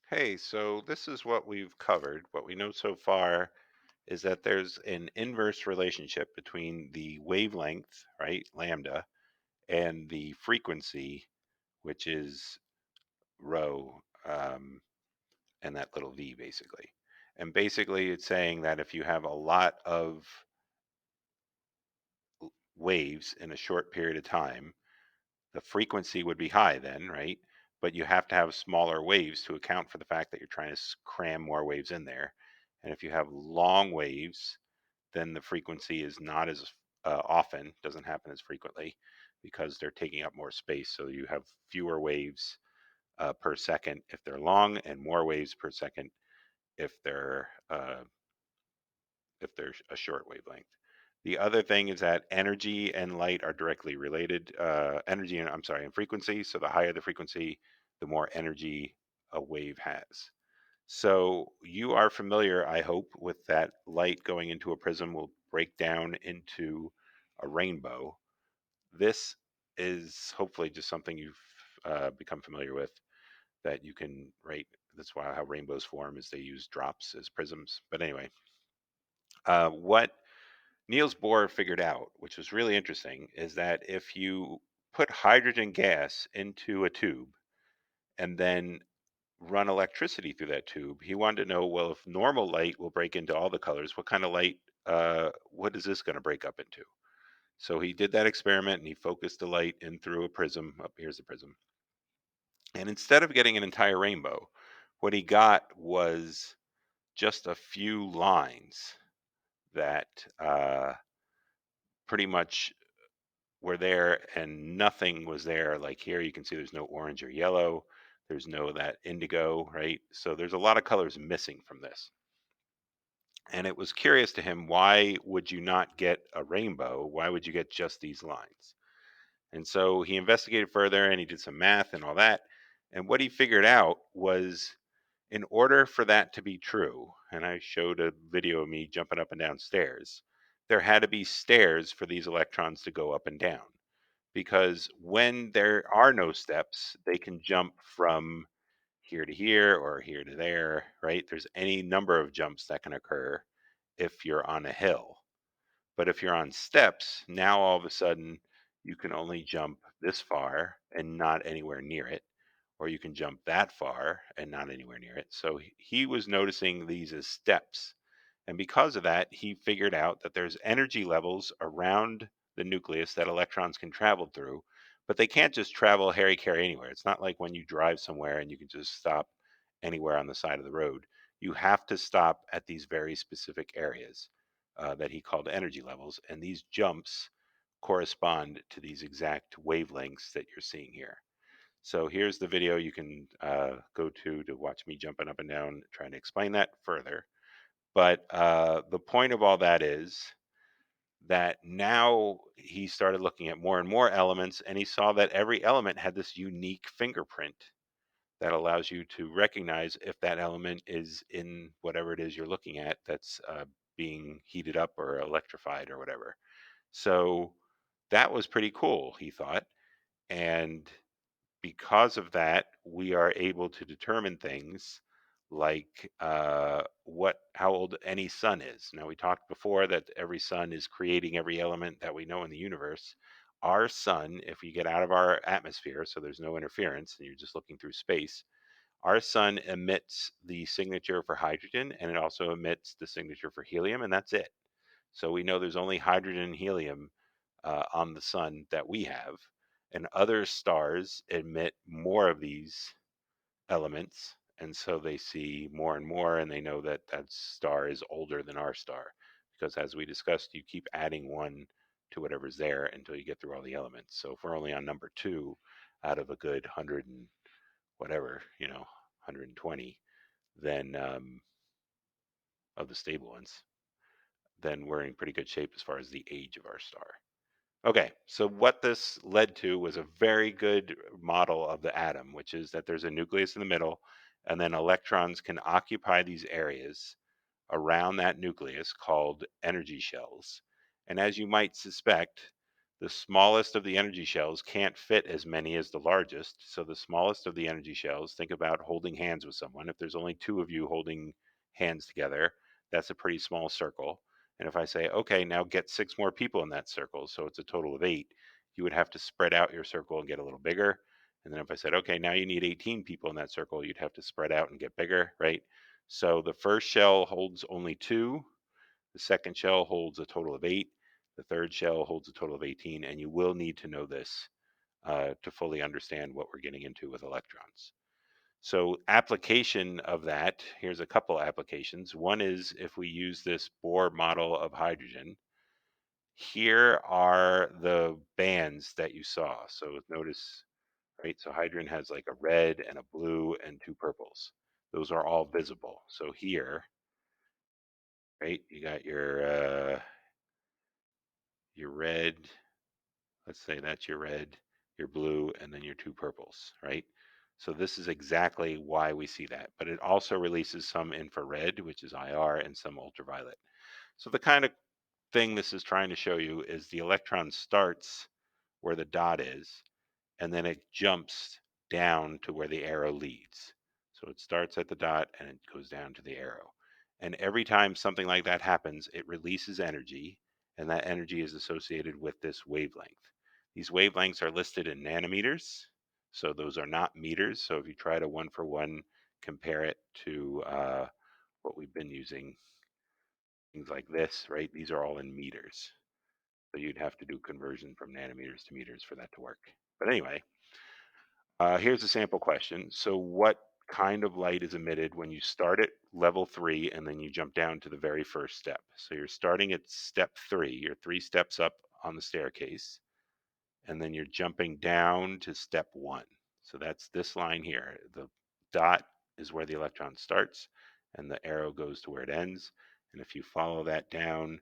Hey, so this is what we've covered. What we know so far is that there's an inverse relationship between the wavelength, right, lambda, and the frequency, which is rho, and that little v basically. And basically, it's saying that if you have a lot of waves in a short period of time, the frequency would be high then, right? But you have to have smaller waves to account for the fact that you're trying to cram more waves in there. And if you have long waves, then the frequency is not as often, doesn't happen as frequently because they're taking up more space. So you have fewer waves per second if they're long, and more waves per second if they're uh, a short wavelength. The other thing is that energy and light are directly related. Energy and I'm sorry, and frequency. So the higher the frequency, the more energy a wave has. So you are familiar, I hope, with that light going into a prism will break down into a rainbow. This is hopefully just something you've become familiar with that you can rate. That's why how rainbows form is they use drops as prisms. But anyway, what Niels Bohr figured out, which was really interesting, is that if you put hydrogen gas into a tube and then run electricity through that tube, he wanted to know, well, if normal light will break into all the colors, what kind of light, what is this going to break up into? So he did that experiment and he focused the light in through a prism. Up here's the prism. And instead of getting an entire rainbow, what he got was just a few lines that pretty much were there and nothing was there. Like here, you can see there's no orange or yellow. There's no that indigo, right? So there's a lot of colors missing from this. And it was curious to him, why would you not get a rainbow? Why would you get just these lines? And so he investigated further and he did some math and all that. And what he figured out was in order for that to be true, and I showed a video of me jumping up and down stairs, there had to be stairs for these electrons to go up and down because when there are no steps, they can jump from here to here or here to there, right? There's any number of jumps that can occur if you're on a hill. But if you're on steps, now all of a sudden you can only jump this far and not anywhere near it, or you can jump that far and not anywhere near it. So he was noticing these as steps. And because of that, he figured out that there's energy levels around the nucleus that electrons can travel through, but they can't just travel Harry Carry anywhere. It's not like when you drive somewhere and you can just stop anywhere on the side of the road. You have to stop at these very specific areas that he called energy levels. And these jumps correspond to these exact wavelengths that you're seeing here. So here's the video you can go to watch me jumping up and down trying to explain that further. But the point of all that is that now he started looking at more and more elements, and he saw that every element had this unique fingerprint that allows you to recognize if that element is in whatever it is you're looking at that's being heated up or electrified or whatever. So that was pretty cool, he thought. And because of that, we are able to determine things like how old any sun is. Now, we talked before that every sun is creating every element that we know in the universe. Our sun, if we get out of our atmosphere, so there's no interference and you're just looking through space, our sun emits the signature for hydrogen and it also emits the signature for helium, and that's it. So we know there's only hydrogen and helium on the sun that we have, and other stars emit more of these elements. And so they see more and more, and they know that that star is older than our star. Because as we discussed, you keep adding one to whatever's there until you get through all the elements. So if we're only on number two out of a good 100 and whatever, 120, then of the stable ones, then we're in pretty good shape as far as the age of our star. Okay, so what this led to was a very good model of the atom, which is that there's a nucleus in the middle, and then electrons can occupy these areas around that nucleus called energy shells. And as you might suspect, The smallest of the energy shells can't fit as many as the largest. So the smallest of the energy shells, think about holding hands with someone. If there's only two of you holding hands together, that's a pretty small circle. And if I say, okay, now get six more people in that circle, so it's a total of eight, you would have to spread out your circle and get a little bigger. And then if I said, okay, now you need 18 people in that circle, you'd have to spread out and get bigger, right? So the first shell holds only two, the second shell holds a total of eight, the third shell holds a total of 18, and you will need to know this to fully understand what we're getting into with electrons. So application of that, here's a couple applications. One is if we use this Bohr model of hydrogen, here are the bands that you saw. So notice, right, so hydrogen has like a red and a blue and two purples. Those are all visible. So here, right, you got your red, let's say that's your red, your blue, and then your two purples, right? So this is exactly why we see that. But it also releases some infrared, which is IR, and some ultraviolet. So the kind of thing this is trying to show you is the electron starts where the dot is, and then it jumps down to where the arrow leads. So it starts at the dot and it goes down to the arrow. And every time something like that happens, it releases energy, and that energy is associated with this wavelength. These wavelengths are listed in nanometers, so those are not meters. So if you try to one for one compare it to what we've been using, things like this, right? These are all in meters. So you'd have to do conversion from nanometers to meters for that to work. But anyway, here's a sample question. So what kind of light is emitted when you start at level 3 and then you jump down to the very first step? So you're starting at step 3, you're 3 steps up on the staircase, and then you're jumping down to step 1. So that's this line here. The dot is where the electron starts, and the arrow goes to where it ends. And if you follow that down,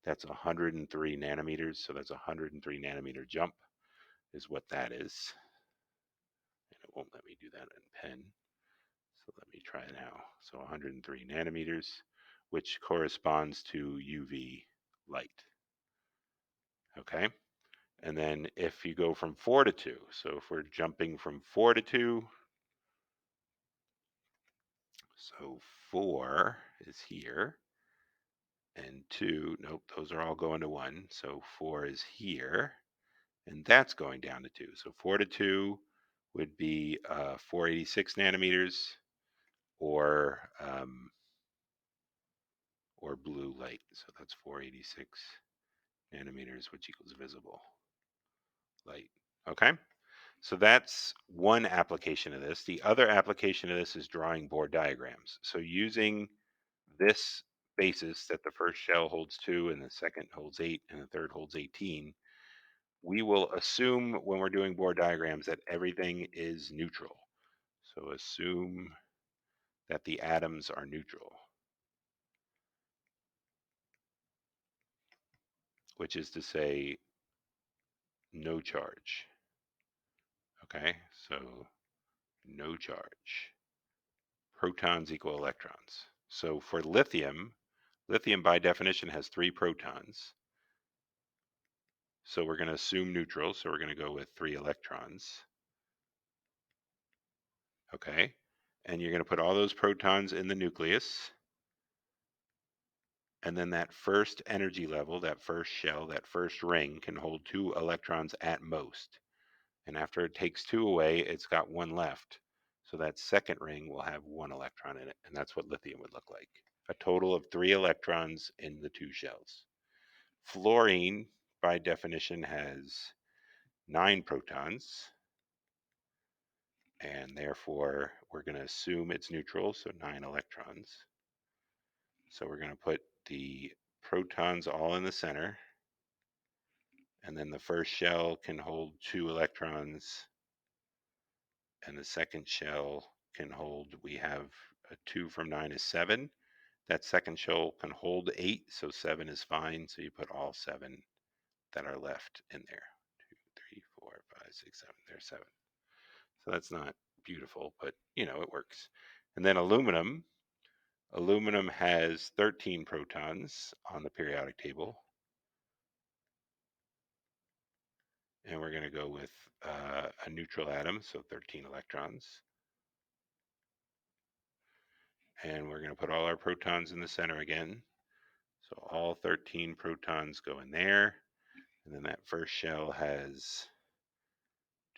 that's 103 nanometers. So that's a 103 nanometer jump is what that is. And it won't let me do that in pen. So let me try now. So 103 nanometers, which corresponds to UV light. Okay. And then if you go from 4 to 2, so if we're jumping from 4 to 2, so 4 is here, and 2, nope, those are all going to 1. So 4 is here, and that's going down to 2. So 4 to 2 would be 486 nanometers, or blue light. So that's 486 nanometers, which equals visible light. Okay, so that's one application of this. The other application of this is drawing Bohr diagrams. So using this basis that the first shell holds 2 and the second holds 8 and the third holds 18, we will assume when we're doing Bohr diagrams that everything is neutral. So assume that the atoms are neutral, which is to say no charge. Okay, so no charge. Protons equal electrons. So for lithium, lithium by definition has 3 protons. So we're going to assume neutral. So we're going to go with 3 electrons. Okay. And you're going to put all those protons in the nucleus. And then that first energy level, that first shell, that first ring can hold 2 electrons at most. And after it takes 2 away, it's got 1 left. So that second ring will have 1 electron in it. And that's what lithium would look like. A total of 3 electrons in the 2 shells. Fluorine, by definition, has 9 protons. And therefore, we're going to assume it's neutral, so 9 electrons. So we're going to put the protons all in the center. And then the first shell can hold 2 electrons. And the second shell can hold, we have a 2 from 9 is 7. That second shell can hold 8, so 7 is fine. So you put all 7 that are left in there. 2, 3, 4, 5, 6, 7. There's 7. So that's not beautiful, but it works. And then aluminum. Aluminum has 13 protons on the periodic table. And we're going to go with a neutral atom, so 13 electrons. And we're going to put all our protons in the center again. So all 13 protons go in there. And then that first shell has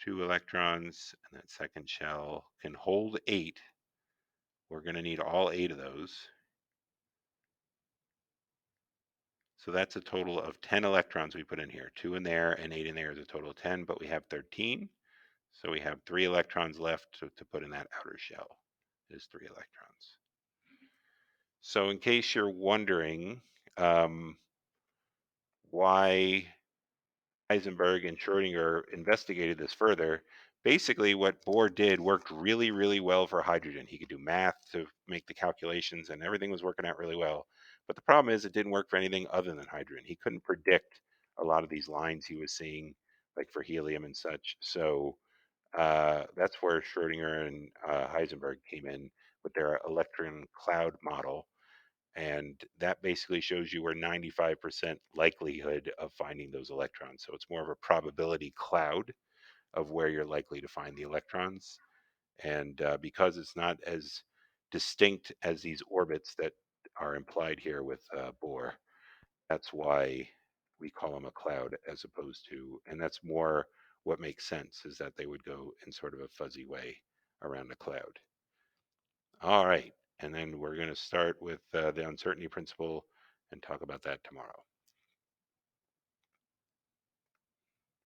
2 electrons, and that second shell can hold 8. We're going to need all 8 of those. So that's a total of 10 electrons we put in here. 2 in there and 8 in there is a total of 10, but we have 13. So we have 3 electrons left to put in that outer shell. Is 3 electrons. So in case you're wondering why Heisenberg and Schrodinger investigated this further, basically what Bohr did worked really, really well for hydrogen. He could do math to make the calculations and everything was working out really well. But the problem is it didn't work for anything other than hydrogen. He couldn't predict a lot of these lines he was seeing, like for helium and such. So that's where Schrodinger and Heisenberg came in with their electron cloud model. And that basically shows you where 95% likelihood of finding those electrons. So it's more of a probability cloud of where you're likely to find the electrons. And because it's not as distinct as these orbits that are implied here with Bohr, that's why we call them a cloud as opposed to, and that's more what makes sense is that they would go in sort of a fuzzy way around a cloud. All right. And then we're going to start with the uncertainty principle and talk about that tomorrow.